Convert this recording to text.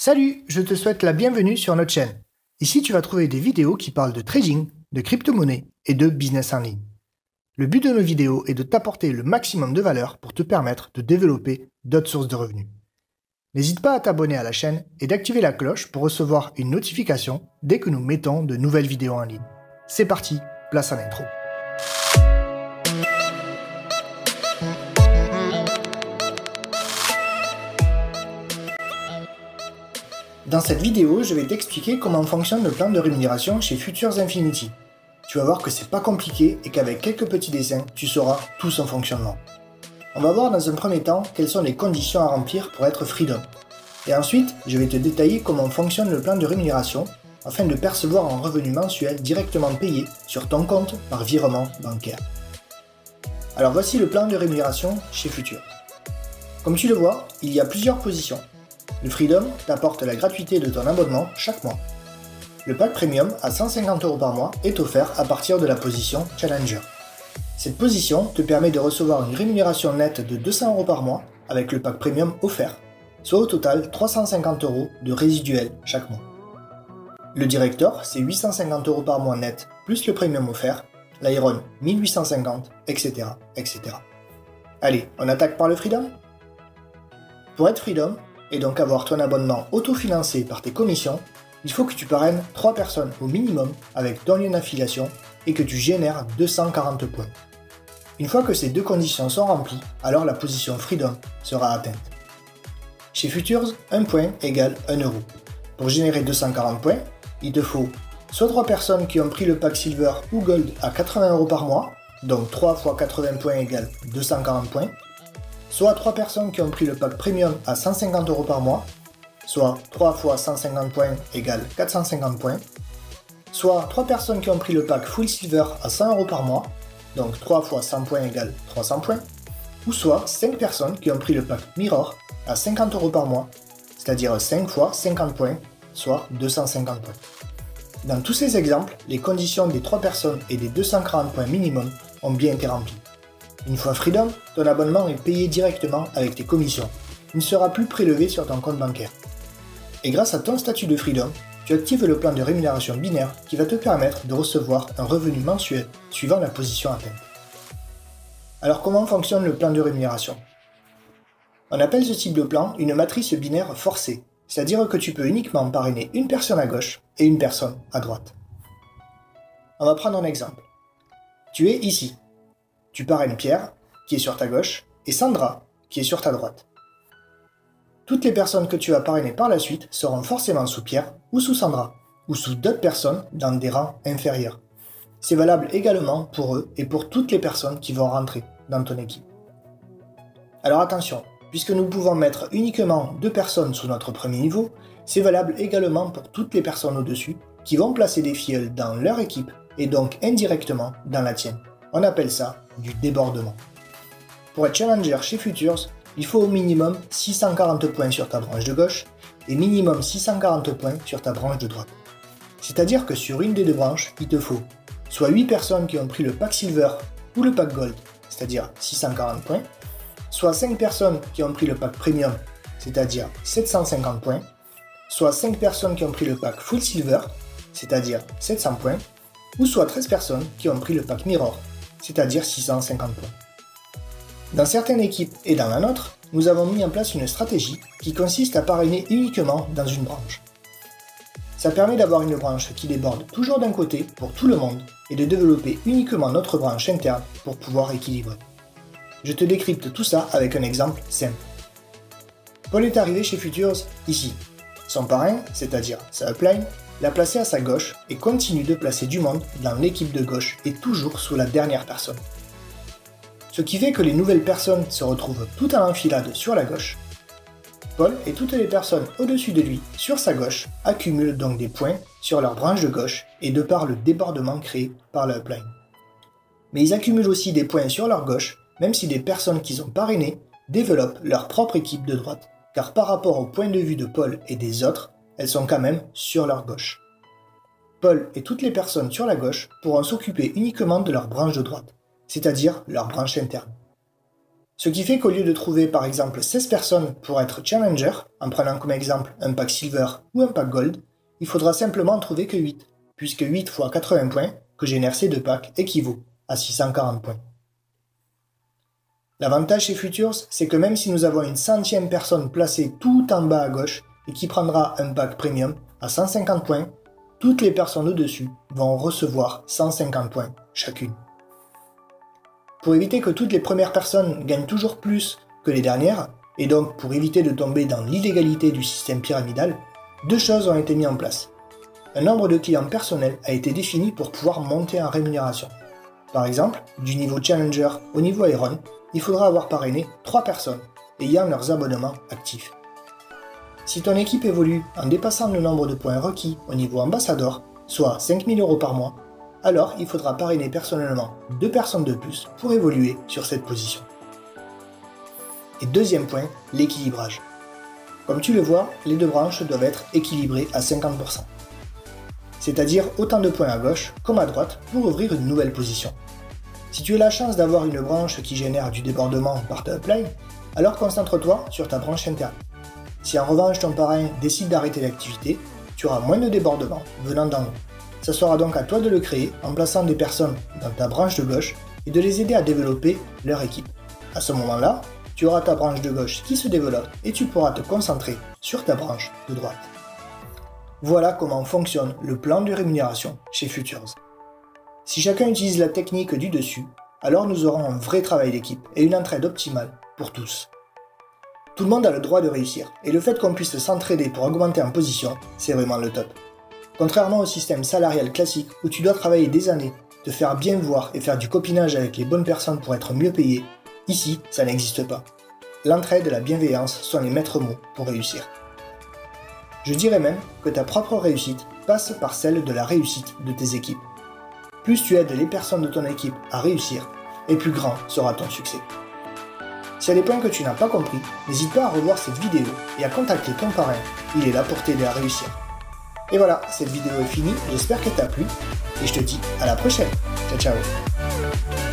Salut, je te souhaite la bienvenue sur notre chaîne. Ici, tu vas trouver des vidéos qui parlent de trading, de crypto-monnaie et de business en ligne. Le but de nos vidéos est de t'apporter le maximum de valeur pour te permettre de développer d'autres sources de revenus. N'hésite pas à t'abonner à la chaîne et d'activer la cloche pour recevoir une notification dès que nous mettons de nouvelles vidéos en ligne. C'est parti, place à l'intro. Dans cette vidéo, je vais t'expliquer comment fonctionne le plan de rémunération chez Futures Infinity. Tu vas voir que c'est pas compliqué et qu'avec quelques petits dessins, tu sauras tout son fonctionnement. On va voir dans un premier temps quelles sont les conditions à remplir pour être Freedom. Et ensuite, je vais te détailler comment fonctionne le plan de rémunération afin de percevoir un revenu mensuel directement payé sur ton compte par virement bancaire. Alors voici le plan de rémunération chez Futures. Comme tu le vois, il y a plusieurs positions. Le Freedom t'apporte la gratuité de ton abonnement chaque mois. Le pack Premium à 150€ par mois est offert à partir de la position Challenger. Cette position te permet de recevoir une rémunération nette de 200€ par mois avec le pack Premium offert, soit au total 350€ de résiduel chaque mois. Le Director, c'est 850€ par mois net plus le Premium offert, l'Iron 1850, etc., etc. Allez, on attaque par le Freedom ? Pour être Freedom, et donc avoir ton abonnement autofinancé par tes commissions, il faut que tu parraines 3 personnes au minimum avec ton lien d'affiliation et que tu génères 240 points. Une fois que ces deux conditions sont remplies, alors la position Freedom sera atteinte. Chez Futures, 1 point égale 1 euro. Pour générer 240 points, il te faut soit 3 personnes qui ont pris le pack Silver ou Gold à 80€ par mois, donc 3 x 80 points égale 240 points, soit 3 personnes qui ont pris le pack Premium à 150€ par mois, soit 3 x 150 points égale 450 points, soit 3 personnes qui ont pris le pack Full Silver à 100€ par mois, donc 3 x 100 points égale 300 points, ou soit 5 personnes qui ont pris le pack Mirror à 50€ par mois, c'est-à-dire 5 x 50 points, soit 250 points. Dans tous ces exemples, les conditions des 3 personnes et des 240 points minimum ont bien été remplies. Une fois Freedom, ton abonnement est payé directement avec tes commissions. Il ne sera plus prélevé sur ton compte bancaire. Et grâce à ton statut de Freedom, tu actives le plan de rémunération binaire qui va te permettre de recevoir un revenu mensuel suivant la position atteinte. Alors comment fonctionne le plan de rémunération ? On appelle ce type de plan une matrice binaire forcée, c'est-à-dire que tu peux uniquement parrainer une personne à gauche et une personne à droite. On va prendre un exemple. Tu es ici. Tu parraines Pierre, qui est sur ta gauche, et Sandra, qui est sur ta droite. Toutes les personnes que tu vas parrainer par la suite seront forcément sous Pierre ou sous Sandra, ou sous d'autres personnes dans des rangs inférieurs. C'est valable également pour eux et pour toutes les personnes qui vont rentrer dans ton équipe. Alors attention, puisque nous pouvons mettre uniquement 2 personnes sous notre premier niveau, c'est valable également pour toutes les personnes au-dessus qui vont placer des filleuls dans leur équipe et donc indirectement dans la tienne. On appelle ça du débordement. Pour être Challenger chez Futures, il faut au minimum 640 points sur ta branche de gauche et minimum 640 points sur ta branche de droite. C'est-à-dire que sur une des 2 branches, il te faut soit 8 personnes qui ont pris le pack Silver ou le pack Gold, c'est-à-dire 640 points, soit 5 personnes qui ont pris le pack Premium, c'est-à-dire 750 points, soit 5 personnes qui ont pris le pack Full Silver, c'est-à-dire 700 points, ou soit 13 personnes qui ont pris le pack Mirror, c'est-à-dire 650 points. Dans certaines équipes et dans la nôtre, nous avons mis en place une stratégie qui consiste à parrainer uniquement dans une branche. Ça permet d'avoir une branche qui déborde toujours d'un côté pour tout le monde et de développer uniquement notre branche interne pour pouvoir équilibrer. Je te décrypte tout ça avec un exemple simple. Paul est arrivé chez Futures ici. Son parrain, c'est-à-dire sa upline, l'a placé à sa gauche et continue de placer du monde dans l'équipe de gauche et toujours sous la dernière personne. Ce qui fait que les nouvelles personnes se retrouvent toutes en enfilade sur la gauche. Paul et toutes les personnes au-dessus de lui sur sa gauche accumulent donc des points sur leur branche de gauche et de par le débordement créé par la upline. Mais ils accumulent aussi des points sur leur gauche, même si des personnes qu'ils ont parrainées développent leur propre équipe de droite, car par rapport au point de vue de Paul et des autres, elles sont quand même sur leur gauche. Paul et toutes les personnes sur la gauche pourront s'occuper uniquement de leur branche de droite, c'est-à-dire leur branche interne. Ce qui fait qu'au lieu de trouver par exemple 16 personnes pour être challenger, en prenant comme exemple un pack silver ou un pack gold, il faudra simplement en trouver que 8, puisque 8 fois 80 points, que génèrent ces deux packs, équivaut à 640 points. L'avantage chez Futures, c'est que même si nous avons une centième personne placée tout en bas à gauche et qui prendra un pack premium à 150 points, toutes les personnes au-dessus vont recevoir 150 points chacune. Pour éviter que toutes les premières personnes gagnent toujours plus que les dernières, et donc pour éviter de tomber dans l'illégalité du système pyramidal, deux choses ont été mises en place. Un nombre de clients personnels a été défini pour pouvoir monter en rémunération. Par exemple, du niveau Challenger au niveau Iron, il faudra avoir parrainé 3 personnes ayant leurs abonnements actifs. Si ton équipe évolue en dépassant le nombre de points requis au niveau Ambassador, soit 5 000 € par mois, alors il faudra parrainer personnellement 2 personnes de plus pour évoluer sur cette position. Et deuxième point, l'équilibrage. Comme tu le vois, les deux branches doivent être équilibrées à 50%. C'est-à-dire autant de points à gauche comme à droite pour ouvrir une nouvelle position. Si tu as la chance d'avoir une branche qui génère du débordement par ta upline, alors concentre-toi sur ta branche interne. Si en revanche ton parrain décide d'arrêter l'activité, tu auras moins de débordement venant d'en haut. Ça sera donc à toi de le créer en plaçant des personnes dans ta branche de gauche et de les aider à développer leur équipe. À ce moment-là, tu auras ta branche de gauche qui se développe et tu pourras te concentrer sur ta branche de droite. Voilà comment fonctionne le plan de rémunération chez Futures. Si chacun utilise la technique du dessus, alors nous aurons un vrai travail d'équipe et une entraide optimale pour tous. Tout le monde a le droit de réussir, et le fait qu'on puisse s'entraider pour augmenter en position, c'est vraiment le top. Contrairement au système salarial classique où tu dois travailler des années, te faire bien voir et faire du copinage avec les bonnes personnes pour être mieux payé, ici, ça n'existe pas. L'entraide et la bienveillance sont les maîtres mots pour réussir. Je dirais même que ta propre réussite passe par celle de la réussite de tes équipes. Plus tu aides les personnes de ton équipe à réussir, et plus grand sera ton succès. S'il y a des points que tu n'as pas compris, n'hésite pas à revoir cette vidéo et à contacter ton parrain, il est là pour t'aider à réussir. Et voilà, cette vidéo est finie, j'espère qu'elle t'a plu, et je te dis à la prochaine. Ciao ciao.